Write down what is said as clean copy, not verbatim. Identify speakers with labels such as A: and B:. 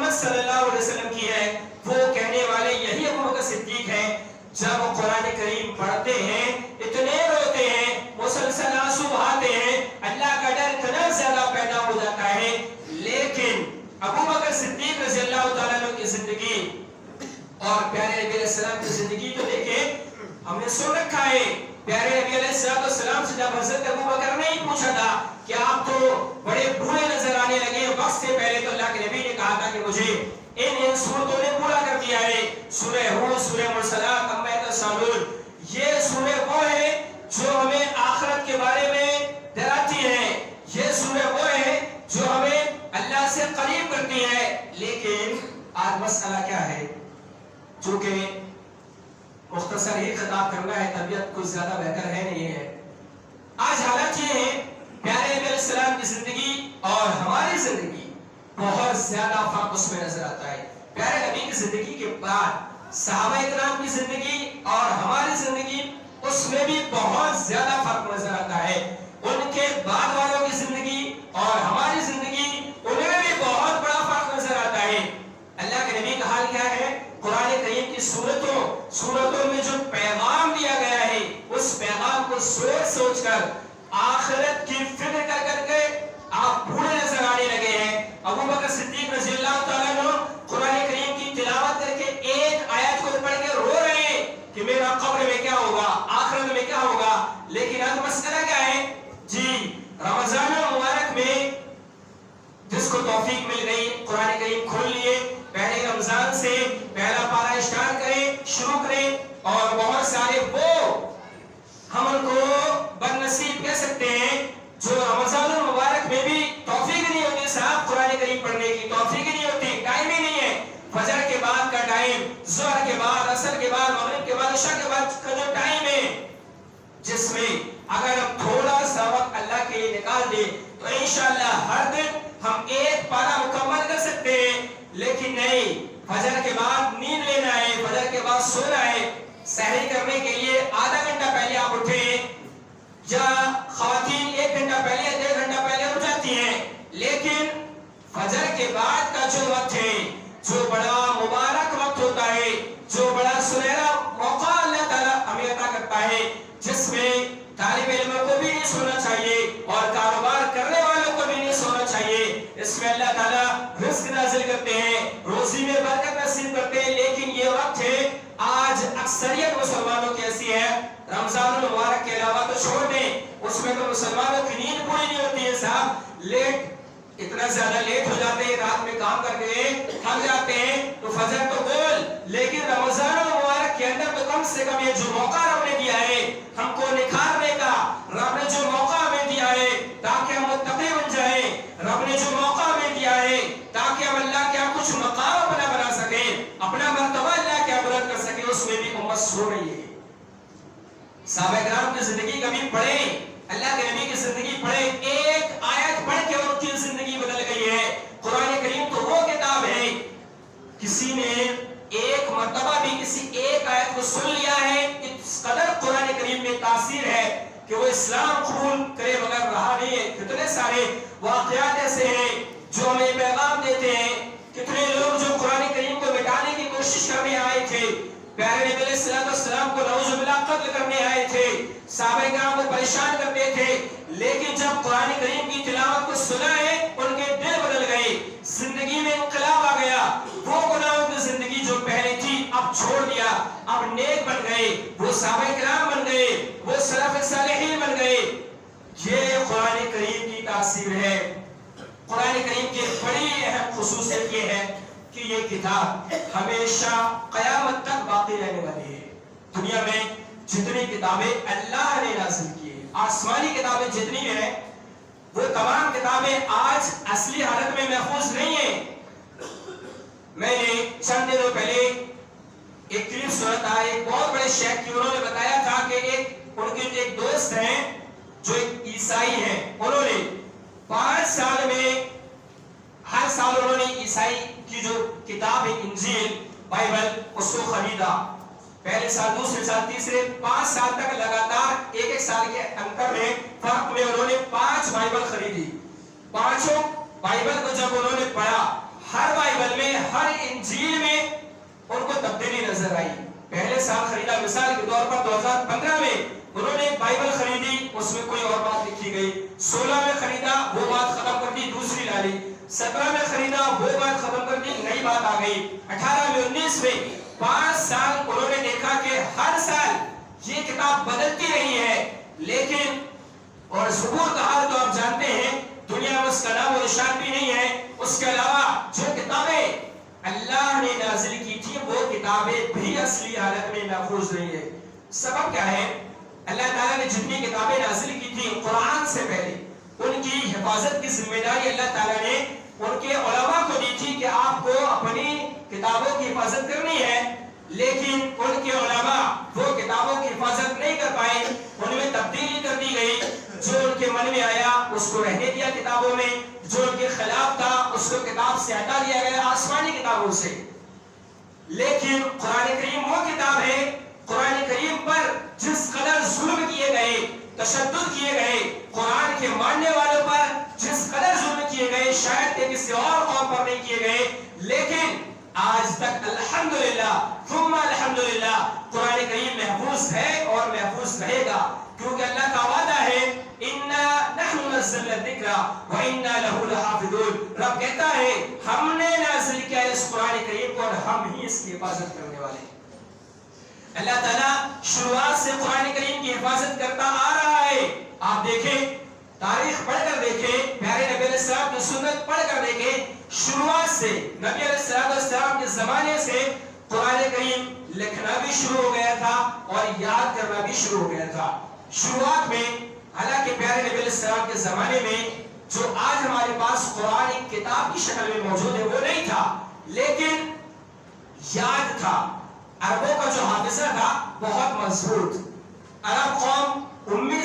A: محمد صلی اللہ علیہ وسلم کی ہے، وہ کہنے والے یہی ابو بکر صدیق ہیں۔ جب وہ قرآن کریم پڑھتے ہیں اتنے روتے ہیں، مسلسل آنسو بہاتے ہیں، اللہ کا ڈر اتنا زیادہ پیدا ہو جاتا ہے۔ لیکن ابو بکر صدیق رضی اللہ تعالیٰ عنہ کی زندگی اور پیارے نبی علیہ السلام کی زندگی تو دیکھیں، ہم نے سن رکھا ہے پیارے نبی علیہ السلام سے جب حضرت ابو بکر نے ہی پوچھا تھا کہ آپ تو بڑے بوڑھے نظر آنے لگے، وقت سے پہلے تو اللہ کے نبی نے کہا تھا کہ مجھے ان سورتوں نے پورا کر دیا ہے، سورہ ہود، سورہ مرسلات، اما یتساءلون، یہ سورہ وہ ہے جو ہمیں آخرت کے بارے میں ڈراتی ہے، یہ سورہ وہ ہے جو ہمیں اللہ سے قریب کرتی ہے۔ لیکن آج مسئلہ کیا ہے؟ چونکہ مختصر ہی خطاب کرنا ہے، طبیعت کچھ زیادہ بہتر ہے نہیں ہے۔ آج حالات یہ ہے پیارے نبی علیہ السلام کی زندگی اور ہماری زندگی بہت زیادہ فرق اس میں نظر آتا ہے۔ پیارے نبی کی زندگی کے بعد صحابہ اکرام کی زندگی اور ہماری زندگی اس میں بھی بہت زیادہ فرق نظر آتا ہے۔ ان کے بعد والوں کی زندگی اور ہماری زندگی ان میں بھی بہت بڑا فرق نظر آتا ہے۔ اللہ کے نبی کا حال کیا ہے؟ قرآن کریم کی سورتوں میں جو پیغام دیا گیا ہے اس پیغام کو سوچ سوچ کر آخرت کی فکر کر کر کے آپ بوڑھے نظر آنے لگے ہیں۔ ابو بکر صدیق رضی اللہ تعالیٰ عنہ قرآن کریم کی تلاوت کر کے ایک آیت کو پڑھ کے رو رہے ہیں کہ میرا قبر میں کیا ہوگا، آخرت میں کیا ہوگا۔ لیکن آج مسئلہ کیا ہے؟ جی رمضان المبارک میں جس کو توفیق مل گئی قرآن کریم کھول لیے، پہلے رمضان سے پہلا پارہ اسٹارٹ کریں، شروع کریں، اور بہت سارے وہ ہم ان کو بدنصیب کہہ سکتے ہیں جو رمضان المبارک میں بھی توفیق نہیں ہوتی صاحب قرآن کریم پڑھنے کی، توفیق نہیں ہوتی، ٹائم ہی نہیں ہے۔ فجر کے بعد کا ٹائم، ظہر کے بعد، عصر کے بعد، مغرب کے بعد، عشاء کے بعد کا جو ٹائم ہے جس میں اگر ہم تھوڑا سا وقت اللہ کے لیے نکال دیں تو انشاءاللہ ہر دن ہم ایک پارہ مکمل کر سکتے ہیں۔ لیکن نہیں، فجر کے بعد نیند لینا ہے، فجر کے بعد سونا ہے، سحری کرنے کے لیے آدھا گھنٹہ پہلے آپ اٹھیں، یا خواتین 1 گھنٹہ پہلے یا 1.5 گھنٹہ پہلے اٹھ جاتی ہیں۔ لیکن فجر کے بعد کا جو وقت ہے، جو بڑا مبارک وقت ہوتا ہے، جو بڑا سنہرا موقع اللہ تعالیٰ ہمیں عطا کرتا ہے، جس میں طالب علموں کو بھی نہیں سونا چاہیے اور کاروبار کرنے والوں کو بھی نہیں سونا چاہیے۔ اس میں اللہ تعالیٰ رزق نازل کرتے ہیں، روزی میں برکت نصیب کرتے ہیں۔ لیکن یہ وقت ہے، آج اکثریت مسلمانوں کی ایسی ہے، رمضان المبارک کے علاوہ تو چھوڑ دیں، اس میں تو مسلمانوں کی نیند پوری نہیں ہوتی ہے صاحب، لیٹ اتنا زیادہ لیٹ ہو جاتے ہیں، رات میں کام کر کے تھک جاتے ہیں، تو فجر تو بول، لیکن رمضان المبارک کے اندر تو کم سے کم یہ جو موقع رب نے دیا ہے ہم کو نکھارنے کا، رب نے جو موقع ہمیں دیا ہے تاکہ ہم متقی بن جائیں، رب نے جو موقع ہمیں دیا ہے تاکہ ہم اللہ کے ہاں کچھ مقام اپنا بنا سکیں، اپنا مرتبہ اللہ کے ہاں بلند کر سکیں، اس میں بھی امت سو رہی ہے۔ صحابہ کرام کی زندگی کبھی پڑھیں، اللہ کے نبی کی زندگی پڑھیں، ایک آیت پڑھ کے ان کی زندگی بدل گئی ہے۔ قرآن کریم تو وہ کتاب ہے، کسی نے ایک مرتبہ بھی کسی ایک آیت کو سن لیا ہے، اس قدر قرآن کریم میں تاثیر ہے کہ وہ اسلام قبول کرے بغیر رہا نہیں ہے۔ کتنے سارے واقعات ایسے ہیں جو ہمیں پیغام دیتے ہیں، کتنے لوگ جو قرآن کریم کو مٹانے کی کوشش کرنے آئے تھے، پیارے نبی علیہ السلام کو نعوذ باللہ قتل کرنے آئے تھے، صحابہ کرام کو پریشان کرتے تھے، لیکن جب قرآن کریم کی تلاوت کو سنا ہے ان کے دل بدل گئے، زندگی میں انقلاب آ گیا، وہ گناہوں کی زندگی جو پہلے تھی اب چھوڑ دیا، اب نیک بن گئے، وہ صحابہ کرام بن گئے، وہ سلف صالحین بن گئے۔ یہ قرآن کریم کی تاثیر ہے۔ قرآن کریم کی بڑی اہم خصوصیت یہ ہے کہ یہ کتاب ہمیشہ قیامت تک باقی رہنے والی ہے۔ دنیا میں جتنی کتابیں اللہ نے نازل کی ہیں، آسمانی کتابیں جتنی ہیں، وہ تمام کتابیں آج اصلی حالت میں محفوظ نہیں ہیں۔ میں نے چند دنوں پہلے ایک کلپ سنا تھا، ایک بہت بڑے شیخ کی، انہوں نے بتایا تھا کہ ان کے ایک دوست ہیں جو ایک عیسائی ہیں، انہوں نے 5 سال میں ہر سال انہوں نے عیسائی کی جو کتاب ہے انجیل بائبل اس کو خریدا، پہلے سال، دوسرے سال، تیسرے، 5 سال تک لگاتار ایک سال کے انتر میں فرق میں انہوں نے 5 بائبل خریدی۔ 5 بائبل کو جب انہوں نے پڑھا، ہر بائبل میں ہر انجیل میں ان کو تبدیلی نظر آئی. پہلے سال خریدا، مثال کے طور پر 2015 میں انہوں نے بائبل خریدی، اس میں کوئی اور بات لکھی گئی. 16 میں خریدا، وہ بات ختم کر دی، دوسری ڈالی. 17 میں خریدا، وہ بات ختم کر دی، نئی بات آ گئی. 18 میں 19 میں 5 سال انہوں نے دیکھا کہ ہر سال یہ کتاب بدلتی رہی ہے. لیکن اور زبور کا حال تو آپ جانتے ہیں، دنیا میں اس کا نام و نشان بھی نہیں ہے. اس کے علاوہ جو کتابیں اللہ نے نازل کی تھی وہ کتابیں بھی اصلی حالت میں محفوظ نہیں ہے. سبب کیا ہے؟ اللہ تعالیٰ نے جتنی کتابیں نازل کی تھی قرآن سے پہلے، ان کی حفاظت کی ذمہ داری اللہ تعالیٰ نے ان کے علماء کو دی تھی کہ آپ کو اپنی کتابوں کی حفاظت کرنی ہے. لیکن ان کے علماء وہ کتابوں کی حفاظت نہیں کر پائے، ان میں تبدیلی کر دی گئی. جو ان کے من میں آیا اس کو رہنے دیا کتابوں میں، جو ان کے خلاف تھا اس کو کتاب سے ہٹا دیا گیا، آسمانی کتابوں سے. لیکن قرآن کریم وہ کتاب ہے، قرآن کریم پر جس قدر ظلم کیے گئے، تشدد کیے گئے، قرآن کے ماننے والوں پر جس قدر ظلم کیے گئے شاید کہ کسی اور قوم پر نہیں کیے گئے. لیکن آج تک الحمدللہ ثم الحمدللہ قرآن کریم محفوظ ہے اور محفوظ رہے گا، کیونکہ اللہ کا وعدہ ہے اِنَّا نَحْنُ نَزَّلْنَا الذِّكْرَ وَإِنَّا لَهُ لَحَافِظُونَ. رب کہتا ہے ہم نے نازل کیا اس قرآن کریم کو اور ہم ہی اس کی حفاظت کرنے والے ہیں. اللہ تعالیٰ شروعات سے قرآن کریم کی حفاظت کرتا آ رہا ہے. آپ دیکھیں، تاریخ پڑھ کر دیکھیں، پیارے نبی علیہ السلام کی سنت پڑھ کر دیکھیں، شروعات سے نبی علیہ السلام کے زمانے سے قرآن کریم لکھنا بھی شروع ہو گیا تھا اور یاد کرنا بھی شروع ہو گیا تھا. شروعات میں حالانکہ پیارے نبی علیہ السلام کے زمانے میں جو آج ہمارے پاس قرآن ایک کتاب کی شکل میں موجود ہے وہ نہیں تھا، لیکن یاد تھا. عربوں کا جو حافظہ تھا بہت مضبوط. عرب قوم امی